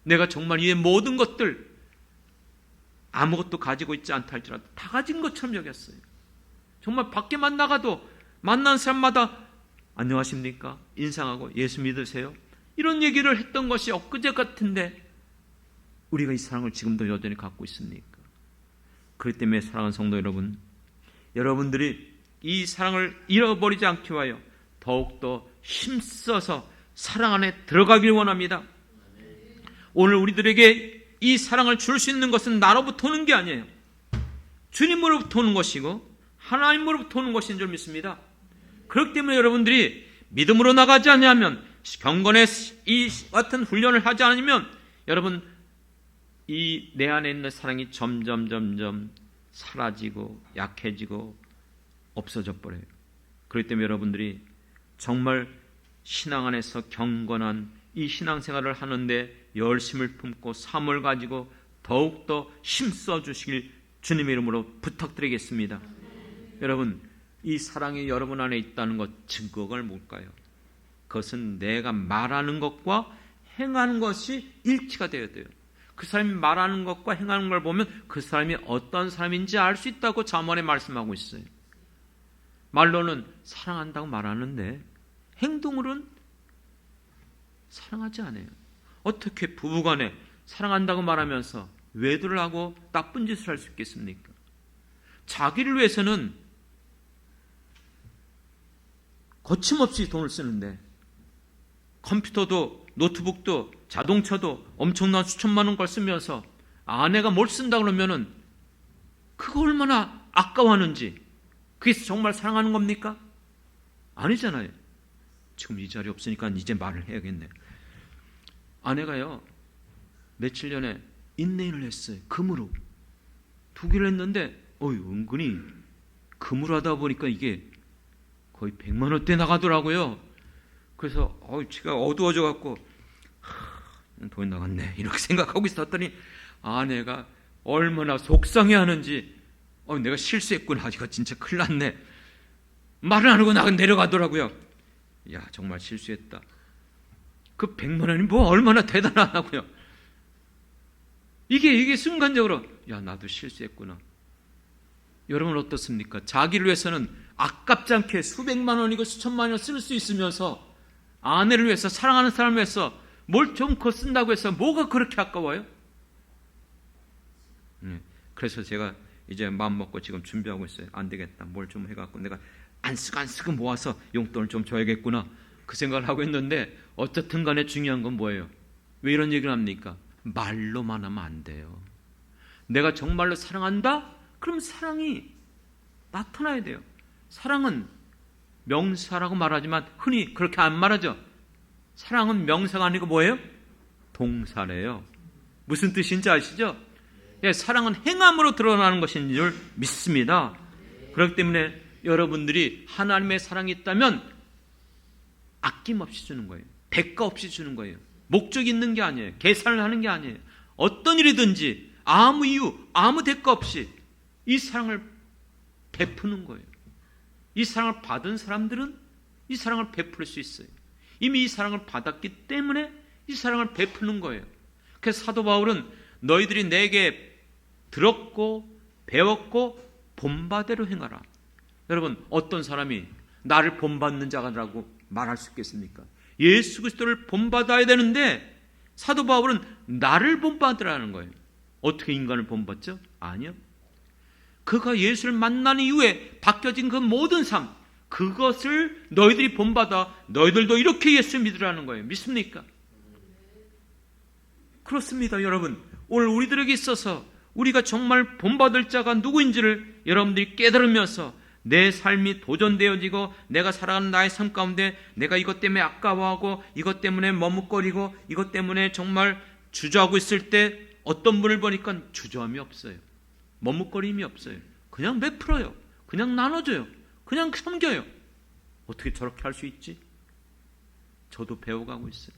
내가 정말 이 모든 것들 아무것도 가지고 있지 않다 할지라도 다 가진 것처럼 여겼어요. 정말 밖에만 나가도 만난 사람마다 안녕하십니까? 인사하고 예수 믿으세요? 이런 얘기를 했던 것이 엊그제 같은데 우리가 이 사랑을 지금도 여전히 갖고 있습니까? 그렇기 때문에 사랑하는 성도 여러분, 여러분들이 이 사랑을 잃어버리지 않기 위하여 더욱더 힘써서 사랑 안에 들어가길 원합니다. 오늘 우리들에게 이 사랑을 줄 수 있는 것은 나로부터 오는 게 아니에요. 주님으로부터 오는 것이고 하나님으로부터 오는 것인 줄 믿습니다. 그렇기 때문에 여러분들이 믿음으로 나가지 않으면, 경건의 이 같은 훈련을 하지 않으면 여러분 이 내 안에 있는 사랑이 점점 사라지고 약해지고 없어져 버려요. 그렇기 때문에 여러분들이 정말 신앙 안에서 경건한 이 신앙생활을 하는데 열심을 품고 삶을 가지고 더욱더 힘써 주시길 주님의 이름으로 부탁드리겠습니다. 여러분, 이 사랑이 여러분 안에 있다는 것 증거가 뭘까요? 그것은 내가 말하는 것과 행하는 것이 일치가 되어야 돼요. 그 사람이 말하는 것과 행하는 걸 보면 그 사람이 어떤 사람인지 알 수 있다고 잠언에 말씀하고 있어요. 말로는 사랑한다고 말하는데 행동으로는 사랑하지 않아요. 어떻게 부부간에 사랑한다고 말하면서 외도를 하고 나쁜 짓을 할 수 있겠습니까? 자기를 위해서는 거침없이 돈을 쓰는데 컴퓨터도 노트북도 자동차도 엄청난 수천만 원 걸 쓰면서 아내가 뭘 쓴다 그러면은 그거 얼마나 아까워하는지, 그게 정말 사랑하는 겁니까? 아니잖아요. 지금 이 자리 없으니까 이제 말을 해야겠네. 아내가요, 며칠 전에 인내인을 했어요. 금으로 2개를 했는데 은근히 금으로 하다 보니까 이게 거의 100만 원대 나가더라고요. 그래서 제가 어두워져 갖고 돈이 나갔네 이렇게 생각하고 있었더니 아내가 얼마나 속상해하는지 내가 실수했구나, 이거 진짜 큰일 났네, 말을 안 하고 내려가더라고요. 야, 정말 실수했다. 그 100만 원이 뭐 얼마나 대단하다고요. 이게 순간적으로 야, 나도 실수했구나. 여러분 어떻습니까? 자기를 위해서는 아깝지 않게 수백만 원이고 수천만 원을 쓸 수 있으면서 아내를 위해서, 사랑하는 사람을 위해서 뭘 좀 더 쓴다고 해서 뭐가 그렇게 아까워요? 그래서 제가 이제 마음 먹고 지금 준비하고 있어요. 안 되겠다, 뭘 좀 해갖고 내가 안 쓰고 모아서 용돈을 좀 줘야겠구나, 그 생각을 하고 있는데 어쨌든 간에 중요한 건 뭐예요? 왜 이런 얘기를 합니까? 말로만 하면 안 돼요. 내가 정말로 사랑한다? 그럼 사랑이 나타나야 돼요. 사랑은 명사라고 말하지만 흔히 그렇게 안 말하죠. 사랑은 명사가 아니고 뭐예요? 동사래요. 무슨 뜻인지 아시죠? 예, 사랑은 행함으로 드러나는 것인 줄 믿습니다. 그렇기 때문에 여러분들이 하나님의 사랑이 있다면 아낌없이 주는 거예요. 대가 없이 주는 거예요. 목적이 있는 게 아니에요. 계산을 하는 게 아니에요. 어떤 일이든지 아무 이유, 아무 대가 없이 이 사랑을 베푸는 거예요. 이 사랑을 받은 사람들은 이 사랑을 베풀 수 있어요. 이미 이 사랑을 받았기 때문에 이 사랑을 베푸는 거예요. 그래서 사도 바울은 너희들이 내게 들었고 배웠고 본바대로 행하라. 여러분, 어떤 사람이 나를 본받는 자라고 말할 수 있겠습니까? 예수 그리스도를 본받아야 되는데 사도 바울은 나를 본받으라는 거예요. 어떻게 인간을 본받죠? 아니요. 그가 예수를 만난 이후에 바뀌어진 그 모든 삶, 그것을 너희들이 본받아 너희들도 이렇게 예수 믿으라는 거예요. 믿습니까? 그렇습니다. 여러분, 오늘 우리들에게 있어서 우리가 정말 본받을 자가 누구인지를 여러분들이 깨달으면서 내 삶이 도전되어지고 내가 살아가는 나의 삶 가운데 내가 이것 때문에 아까워하고 이것 때문에 머뭇거리고 이것 때문에 정말 주저하고 있을 때 어떤 분을 보니까 주저함이 없어요. 머뭇거림이 없어요. 그냥 베풀어요. 그냥 나눠줘요. 그냥 섬겨요. 어떻게 저렇게 할 수 있지? 저도 배워가고 있어요.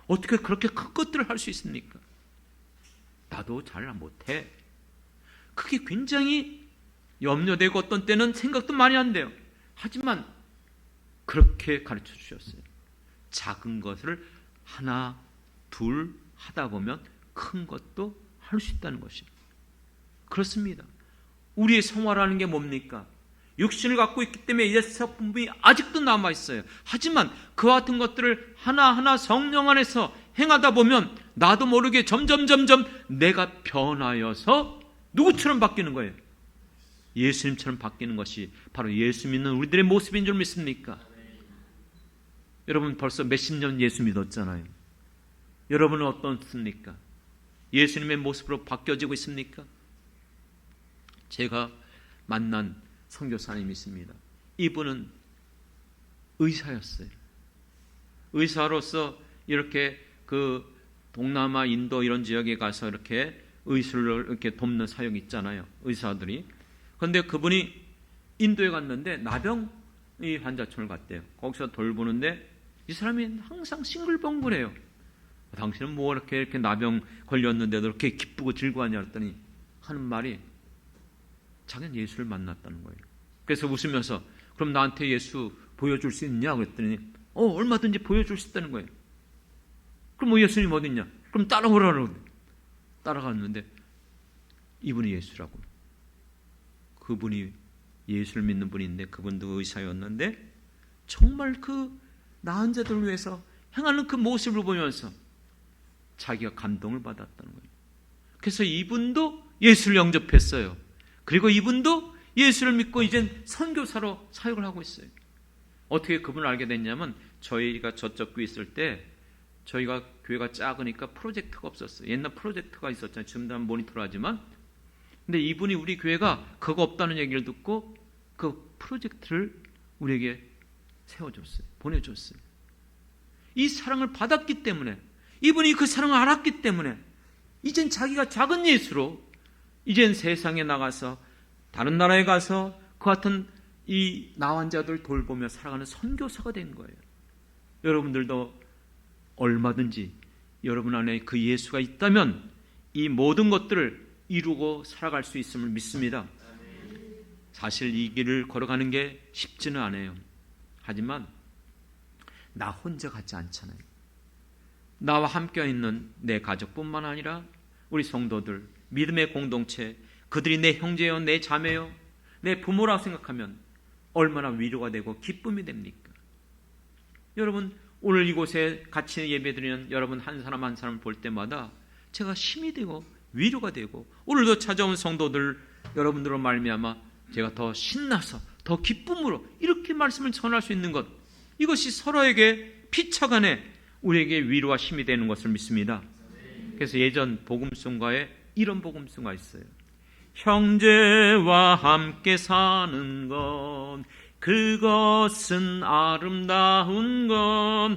어떻게 그렇게 큰 것들을 할 수 있습니까? 나도 잘 못해. 그게 굉장히 염려되고 어떤 때는 생각도 많이 안 돼요. 하지만 그렇게 가르쳐 주셨어요. 작은 것을 하나, 둘 하다 보면 큰 것도 할 수 있다는 것이에요. 그렇습니다. 우리의 생활하는 게 뭡니까? 육신을 갖고 있기 때문에 옛사 분분이 아직도 남아있어요. 하지만 그와 같은 것들을 하나하나 성령 안에서 행하다 보면 나도 모르게 점점 내가 변하여서 누구처럼 바뀌는 거예요? 예수님처럼 바뀌는 것이 바로 예수 믿는 우리들의 모습인 줄 믿습니까? 여러분 벌써 몇십 년 예수 믿었잖아요. 여러분은 어떻습니까? 예수님의 모습으로 바뀌어지고 있습니까? 제가 만난 선교사님이 있습니다. 이분은 의사였어요. 의사로서 이렇게 그 동남아, 인도 이런 지역에 가서 이렇게 의술을 이렇게 돕는 사역이 있잖아요. 의사들이. 그런데 그분이 인도에 갔는데 나병이 환자촌을 갔대요. 거기서 돌보는데 이 사람이 항상 싱글벙글해요. 당신은 뭐 이렇게 나병 걸렸는데도 이렇게 기쁘고 즐거워하냐 했더니 하는 말이 자기는 예수를 만났다는 거예요. 그래서 웃으면서 그럼 나한테 예수 보여줄 수 있냐 그랬더니 얼마든지 보여줄 수 있다는 거예요. 그럼 뭐 예수님 어디 있냐? 그럼 따라오라고. 따라갔는데 이분이 예수라고. 그분이 예수를 믿는 분인데 그분도 의사였는데 정말 그 나은 자들을 위해서 행하는 그 모습을 보면서 자기가 감동을 받았다는 거예요. 그래서 이분도 예수를 영접했어요. 그리고 이분도 예수를 믿고 이젠 선교사로 사역을 하고 있어요. 어떻게 그분을 알게 됐냐면 저희가 저쪽 교회 있을 때 저희가 교회가 작으니까 프로젝터가 없었어요. 옛날 프로젝터가 있었잖아요. 지금도 한 모니터로 하지만 근데 이분이 우리 교회가 그거 없다는 얘기를 듣고 그 프로젝트를 우리에게 세워줬어요. 보내줬어요. 이 사랑을 받았기 때문에 이분이 그 사랑을 알았기 때문에 이젠 자기가 작은 예수로 이젠 세상에 나가서 다른 나라에 가서 그 같은 이 나환자들 돌보며 살아가는 선교사가 된 거예요. 여러분들도 얼마든지 여러분 안에 그 예수가 있다면 이 모든 것들을 이루고 살아갈 수 있음을 믿습니다. 사실 이 길을 걸어가는 게 쉽지는 않아요. 하지만 나 혼자 가지 않잖아요. 나와 함께 있는 내 가족뿐만 아니라 우리 성도들, 믿음의 공동체, 그들이 내 형제요, 내 자매요, 내 부모라고 생각하면 얼마나 위로가 되고 기쁨이 됩니까? 여러분 오늘 이곳에 같이 예배드리는 여러분 한 사람 한 사람을 볼 때마다 제가 힘이 되고 위로가 되고 오늘도 찾아온 성도들 여러분들로 말미암아 제가 더 신나서 더 기쁨으로 이렇게 말씀을 전할 수 있는 것, 이것이 서로에게 피차간에 우리에게 위로와 힘이 되는 것을 믿습니다. 그래서 예전 복음송가에 이런 복음송가 있어요. 형제와 함께 사는 것 그것은 아름다운 것,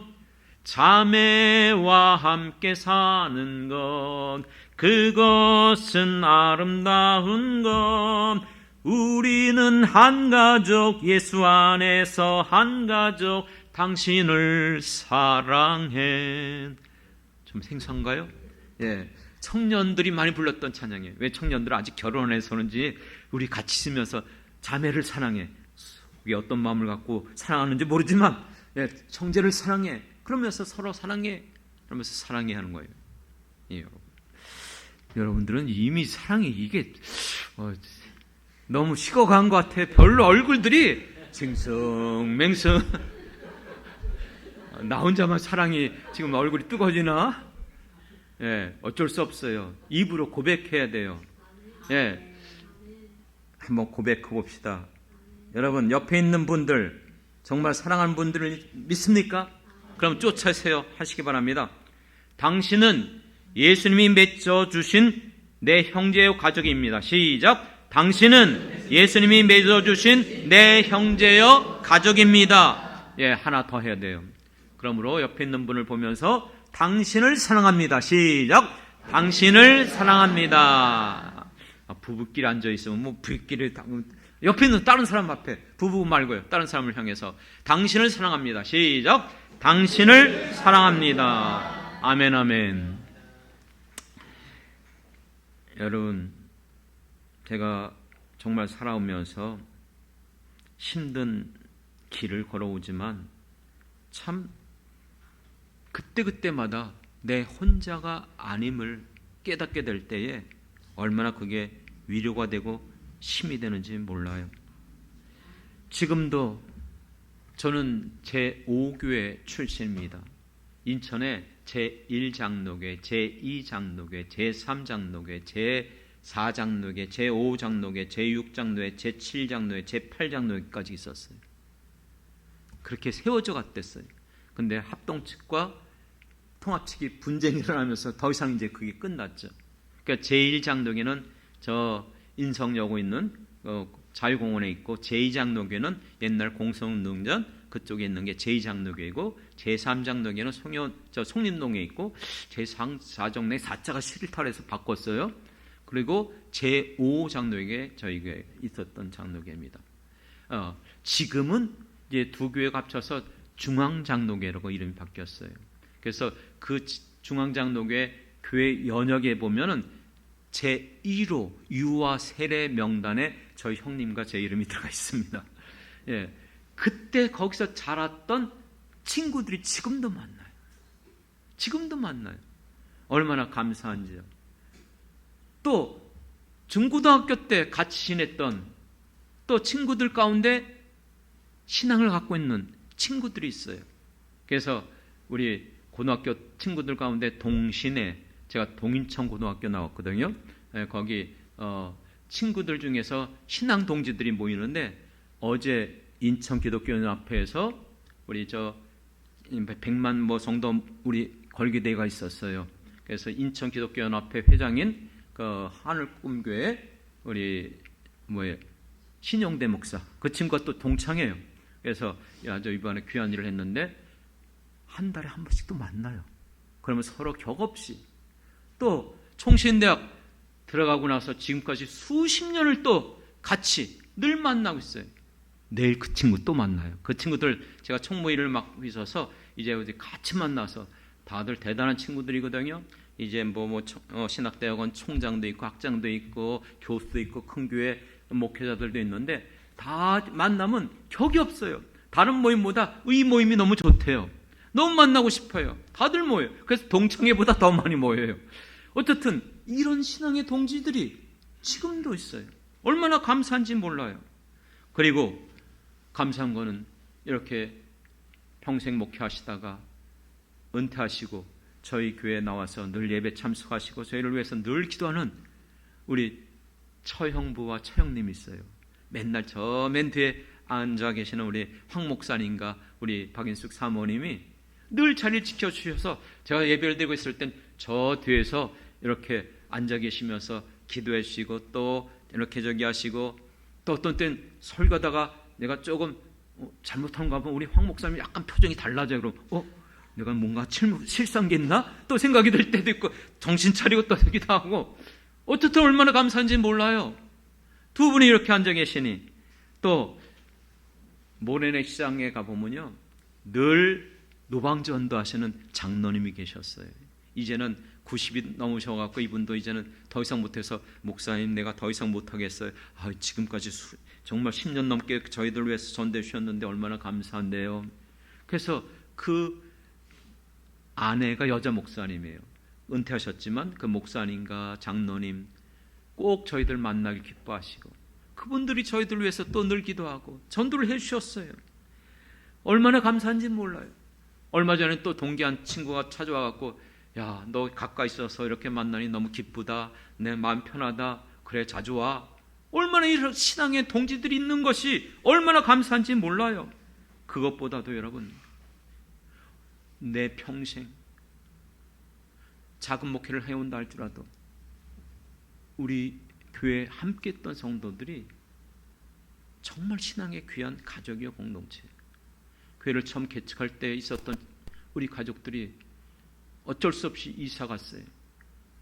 자매와 함께 사는 것 그것은 아름다운 것, 우리는 한 가족 예수 안에서 한 가족 당신을 사랑해. 좀 생소한가요? 예, 청년들이 많이 불렀던 찬양이에요. 왜 청년들은 아직 결혼해서는지 우리 같이 있으면서 자매를 사랑해. 속에 어떤 마음을 갖고 사랑하는지 모르지만 예, 형제를 사랑해. 그러면서 서로 사랑해. 그러면서 사랑해 하는 거예요. 예, 여러분들은 이미 사랑이 이게 너무 식어간 것 같아. 별로 얼굴들이 싱숭맹숭. 나 혼자만 사랑이 지금 얼굴이 뜨거워지나? 예, 어쩔 수 없어요. 입으로 고백해야 돼요. 예, 한번 고백해 봅시다. 여러분 옆에 있는 분들 정말 사랑하는 분들을 믿습니까? 그럼 쫓아세요 하시기 바랍니다. 당신은 예수님이 맺어주신 내 형제요 가족입니다. 시작. 당신은 예수님이 맺어주신 내 형제요 가족입니다. 예, 하나 더 해야 돼요. 그러므로 옆에 있는 분을 보면서 당신을 사랑합니다. 시작. 당신을 사랑합니다. 부부끼리 앉아 있으면 뭐 부부끼리 옆에 있는 다른 사람 앞에 부부 말고요. 다른 사람을 향해서 당신을 사랑합니다. 시작. 당신을 사랑합니다. 아멘 아멘. 여러분, 제가 정말 살아오면서 힘든 길을 걸어오지만 참 그때그때마다 내 혼자가 아님을 깨닫게 될 때에 얼마나 그게 위로가 되고 힘이 되는지 몰라요. 지금도 저는 제5교회 출신입니다. 인천에 제1장로교, 제2장로교, 제3장로교, 제4장로교, 제5장로교, 제6장로교, 제7장로교, 제8장로교까지 있었어요. 그렇게 세워져 갔댔어요. 근데 합동 측과 통합 측이 분쟁이 일어나면서 더 이상 이제 그게 끝났죠. 그러니까 제1장로교는 저 인성여고 있는 자유공원에 있고, 제2장로교는 옛날 공성운동전 그쪽에 있는 게 제2장로교이고, 제3장로교는 송림동에 있고, 제4장로교 4자가 실타래서 바꿨어요. 그리고 제5장로교에 저희가 있었던 장로교입니다. 지금은 이제 두 교회가 합쳐서 중앙장로교라고 이름이 바뀌었어요. 그래서 그 중앙장로교회 교회 연역에 보면은 제1호 유아 세례 명단에 저희 형님과 제 이름이 들어가 있습니다. 예, 그때 거기서 자랐던 친구들이 지금도 만나요. 지금도 만나요. 얼마나 감사한지요. 또 중고등학교 때 같이 지냈던 또 친구들 가운데 신앙을 갖고 있는 친구들이 있어요. 그래서 우리 고등학교 친구들 가운데 동신에, 제가 동인천 고등학교 나왔거든요. 거기 친구들 중에서 신앙 동지들이 모이는데, 어제 인천 기독교연합회에서 우리 저 100만 뭐 성도 우리 걸기대회가 있었어요. 그래서 인천 기독교연합회 회장인 그 하늘꿈교회 우리 신용대 목사, 그 친구가 또 동창이에요. 그래서 저 이번에 귀한 일을 했는데 한 달에 한 번씩 또 만나요. 그러면 서로 격없이 또 총신대학 들어가고 나서 지금까지 수십 년을 또 같이 늘 만나고 있어요. 내일 그 친구 또 만나요. 그 친구들 제가 총무일을 맡고 있어서 이제 어디 같이 만나서 다들 대단한 친구들이거든요. 이제 신학대학원 총장도 있고 학장도 있고 교수도 있고 큰 교회 목회자들도 있는데 다 만나면 격이 없어요. 다른 모임보다 이 모임이 너무 좋대요. 너무 만나고 싶어요. 다들 모여요. 그래서 동창회보다 더 많이 모여요. 어쨌든 이런 신앙의 동지들이 지금도 있어요. 얼마나 감사한지 몰라요. 그리고 감사한 거는 이렇게 평생 목회하시다가 은퇴하시고 저희 교회에 나와서 늘 예배 참석하시고 저희를 위해서 늘 기도하는 우리 처형부와 처형님이 있어요. 맨날 저 맨 뒤에 앉아 계시는 우리 황 목사님과 우리 박인숙 사모님이 늘 자리를 지켜주셔서 제가 예배를 드리고 있을 땐 저 뒤에서 이렇게 앉아 계시면서 기도해 주시고 또 이렇게 하시고, 또 어떤 땐 설교하다가 내가 조금 잘못한 거 하면 우리 황 목사님이 약간 표정이 달라져요. 그럼 내가 뭔가 실수한 게 있나? 또 생각이 들 때도 있고 정신 차리고 또 하기도 하고, 어쨌든 얼마나 감사한지 몰라요. 두 분이 이렇게 앉아 계시니, 또 모래내 시장에 가보면요 늘 노방전도 하시는 장로님이 계셨어요. 이제는 90이 넘으셔갖고 이분도 이제는 더 이상 못해서 목사님 내가 더 이상 못하겠어요. 지금까지 정말 10년 넘게 저희들 위해서 전대 주셨는데 얼마나 감사한데요. 그래서 그 아내가 여자 목사님이에요. 은퇴하셨지만 그 목사님과 장로님 꼭 저희들 만나길 기뻐하시고, 그분들이 저희들 위해서 또 늘 기도하고 전도를 해주셨어요. 얼마나 감사한지 몰라요. 얼마 전에 또 동기 한 친구가 찾아와갖고, 야, 너 가까이 있어서 이렇게 만나니 너무 기쁘다. 내 마음 편하다. 그래, 자주 와. 얼마나 이런 신앙의 동지들이 있는 것이 얼마나 감사한지 몰라요. 그것보다도 여러분, 내 평생 작은 목회를 해온다 할지라도 우리 교회에 함께 했던 성도들이 정말 신앙의 귀한 가족이요 공동체. 교회를 처음 개척할 때 있었던 우리 가족들이 어쩔 수 없이 이사 갔어요.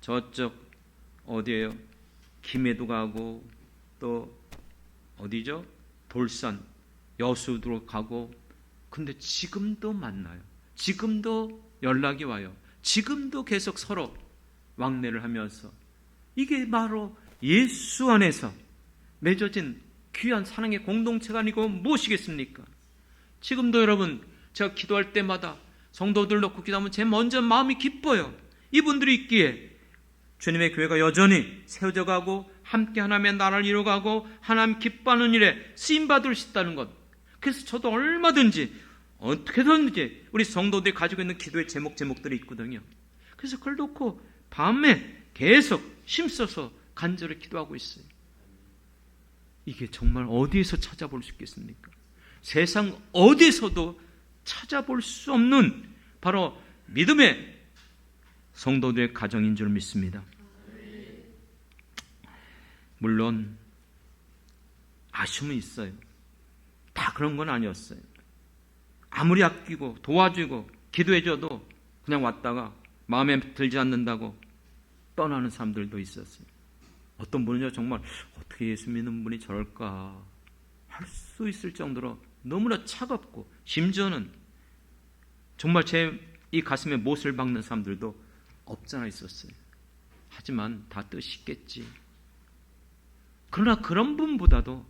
저쪽 어디예요? 김해도 가고 또 어디죠? 돌산, 여수도 가고. 근데 지금도 만나요. 지금도 연락이 와요. 지금도 계속 서로 왕래를 하면서. 이게 바로 예수 안에서 맺어진 귀한 사랑의 공동체가 아니고 무엇이겠습니까? 지금도 여러분, 제가 기도할 때마다 성도들 놓고 기도하면 제 먼저 마음이 기뻐요. 이분들이 있기에 주님의 교회가 여전히 세워져 가고 함께 하나님의 나라를 이루어가고 하나님 기뻐하는 일에 쓰임받을 수 있다는 것. 그래서 저도 얼마든지 어떻게든지 우리 성도들이 가지고 있는 기도의 제목들이 있거든요. 그래서 그걸 놓고 밤에 계속 힘써서 간절히 기도하고 있어요. 이게 정말 어디에서 찾아볼 수 있겠습니까? 세상 어디에서도 찾아볼 수 없는 바로 믿음의 성도들의 가정인 줄 믿습니다. 물론 아쉬움은 있어요. 다 그런 건 아니었어요. 아무리 아끼고 도와주고 기도해줘도 그냥 왔다가 마음에 들지 않는다고 떠나는 사람들도 있었어요. 어떤 분은요, 정말 어떻게 예수 믿는 분이 저럴까 할 수 있을 정도로 너무나 차갑고, 심지어는 정말 제 이 가슴에 못을 박는 사람들도 없잖아 있었어요. 하지만 다 뜻이 있겠지. 그러나 그런 분보다도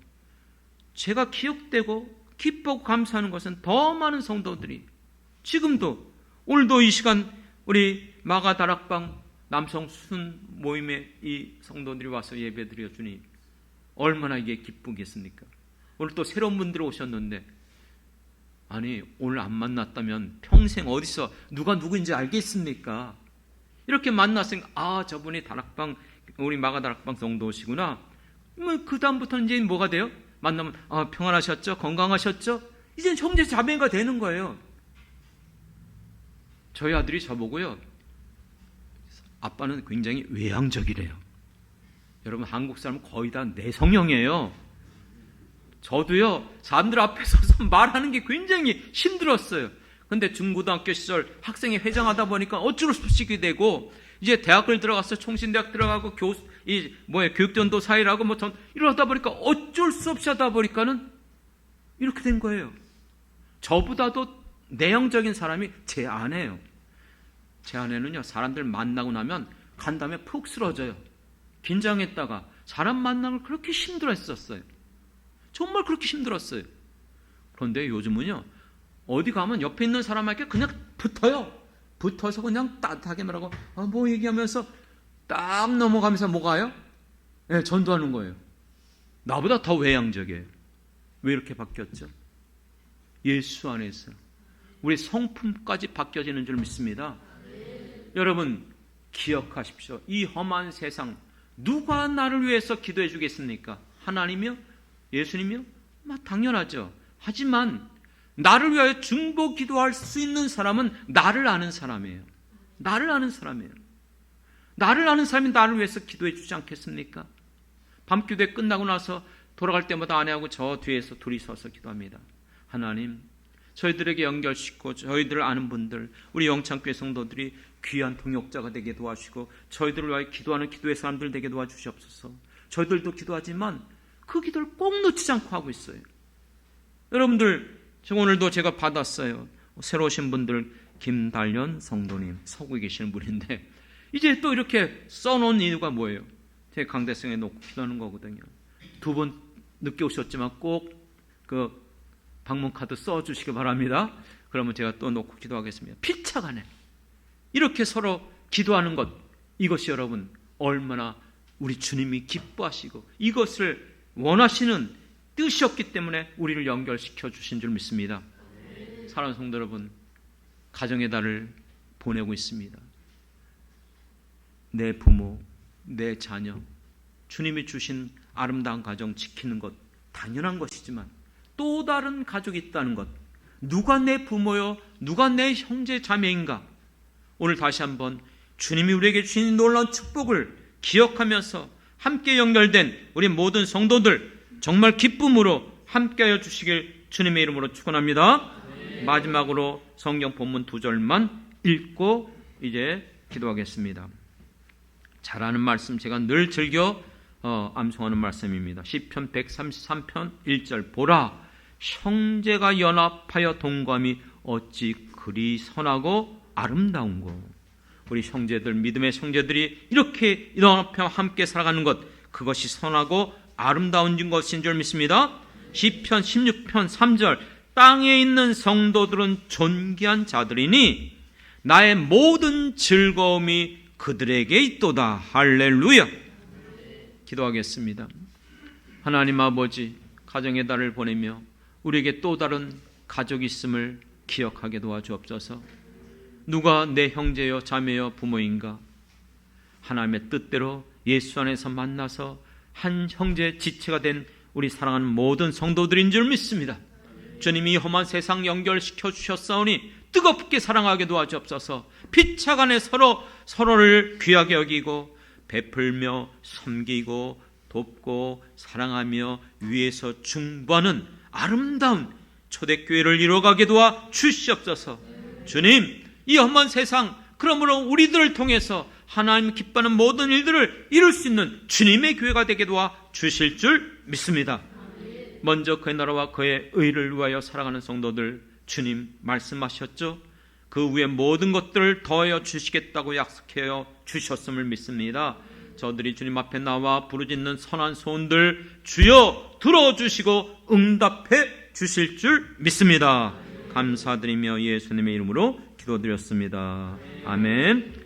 제가 기억되고 기쁘고 감사하는 것은 더 많은 성도들이 지금도, 오늘도 이 시간 우리 마가 다락방 남성 순 모임에 이 성도들이 와서 예배드려 주니 얼마나 이게 기쁘겠습니까? 오늘 또 새로운 분들이 오셨는데, 아니 오늘 안 만났다면 평생 어디서 누가 누구인지 알겠습니까? 이렇게 만났으니까 아, 저분이 다락방, 우리 마가 다락방 성도시구나. 그 다음부터는 이제 뭐가 돼요? 만나면 아, 평안하셨죠? 건강하셨죠? 이제 형제 자매가 되는 거예요. 저희 아들이 저보고요, 아빠는 굉장히 외향적이래요. 여러분, 한국 사람은 거의 다 내성형이에요. 저도요, 사람들 앞에 서서 말하는 게 굉장히 힘들었어요. 근데 중고등학교 시절 학생회 회장하다 보니까 어쩔 수 없이 되고, 이제 대학을 들어가서 총신대학 들어가고 교육전도 사회라고 이러다 보니까 어쩔 수 없이 하다 보니까는 이렇게 된 거예요. 저보다도 내향적인 사람이 제 아내예요. 제 아내는요, 사람들 만나고 나면 간 다음에 푹 쓰러져요. 긴장했다가 사람 만나면 그렇게 힘들었었어요. 정말 그렇게 힘들었어요. 그런데 요즘은요, 어디 가면 옆에 있는 사람에게 그냥 붙어요. 붙어서 그냥 따뜻하게 말하고 뭐 얘기하면서 딱 넘어가면서 뭐가요? 네, 전도하는 거예요. 나보다 더 외향적이에요. 왜 이렇게 바뀌었죠? 예수 안에서 우리 성품까지 바뀌어지는 줄 믿습니다. 여러분 기억하십시오. 이 험한 세상 누가 나를 위해서 기도해 주겠습니까? 하나님이요? 예수님이요? 당연하죠. 하지만 나를 위하여 중보 기도할 수 있는 사람은 나를 아는 사람이에요. 나를 아는 사람이에요. 나를 아는 사람이 나를 위해서 기도해 주지 않겠습니까? 밤기도회 끝나고 나서 돌아갈 때마다 아내하고 저 뒤에서 둘이 서서 기도합니다. 하나님, 저희들에게 연결시키고 저희들을 아는 분들, 우리 영창교회 성도들이 귀한 동역자가 되게 도와주시고 저희들을 위하여 기도하는 기도의 사람들 되게 도와주시옵소서. 저희들도 기도하지만 그 기도를 꼭 놓치지 않고 하고 있어요. 여러분들, 오늘도 제가 받았어요. 새로 오신 분들, 김달련 성도님, 서구에 계시는 분인데 이제 또 이렇게 써놓은 이유가 뭐예요? 제 강대성에 놓고 기도하는 거거든요. 2분 늦게 오셨지만 꼭 그 방문 카드 써주시기 바랍니다. 그러면 제가 또 놓고 기도하겠습니다. 피차간에 이렇게 서로 기도하는 것, 이것이 여러분 얼마나 우리 주님이 기뻐하시고 이것을 원하시는 뜻이었기 때문에 우리를 연결시켜 주신 줄 믿습니다. 사랑하는 성도 여러분, 가정의 달을 보내고 있습니다. 내 부모, 내 자녀, 주님이 주신 아름다운 가정 지키는 것 당연한 것이지만 또 다른 가족이 있다는 것, 누가 내 부모요, 누가 내 형제 자매인가, 오늘 다시 한번 주님이 우리에게 주신 놀라운 축복을 기억하면서 함께 연결된 우리 모든 성도들 정말 기쁨으로 함께하여 주시길 주님의 이름으로 축원합니다. 네. 마지막으로 성경 본문 2절만 읽고 이제 기도하겠습니다. 잘하는 말씀 제가 늘 즐겨 암송하는 말씀입니다. 시편 133편 1절 보라 형제가 연합하여 동감이 어찌 그리 선하고 아름다운고. 우리 형제들, 믿음의 형제들이 이렇게 연합하여 함께 살아가는 것, 그것이 선하고 아름다운 것인 줄 믿습니다. 시편 16편 3절 땅에 있는 성도들은 존귀한 자들이니 나의 모든 즐거움이 그들에게 있도다. 할렐루야. 기도하겠습니다. 하나님 아버지, 가정의 달을 보내며 우리에게 또 다른 가족이 있음을 기억하게 도와주옵소서. 누가 내 형제여 자매여 부모인가? 하나님의 뜻대로 예수 안에서 만나서 한 형제의 지체가 된 우리 사랑하는 모든 성도들인 줄 믿습니다. 주님이 험한 세상 연결시켜 주셨사오니 뜨겁게 사랑하게 도와주옵소서. 피차간에 서로를 귀하게 여기고 베풀며 섬기고 돕고 사랑하며 위에서 중보하는 아름다운 초대교회를 이루어가게 도와 주시옵소서. 주님, 이 험한 세상, 그러므로 우리들을 통해서 하나님 기뻐하는 모든 일들을 이룰 수 있는 주님의 교회가 되게 도와 주실 줄 믿습니다. 먼저 그의 나라와 그의 의를 위하여 살아가는 성도들, 주님 말씀하셨죠? 그 위에 모든 것들을 더하여 주시겠다고 약속하여 주셨음을 믿습니다. 저들이 주님 앞에 나와 부르짖는 선한 소원들 주여 들어주시고 응답해 주실 줄 믿습니다. 감사드리며 예수님의 이름으로 기도드렸습니다. 아멘.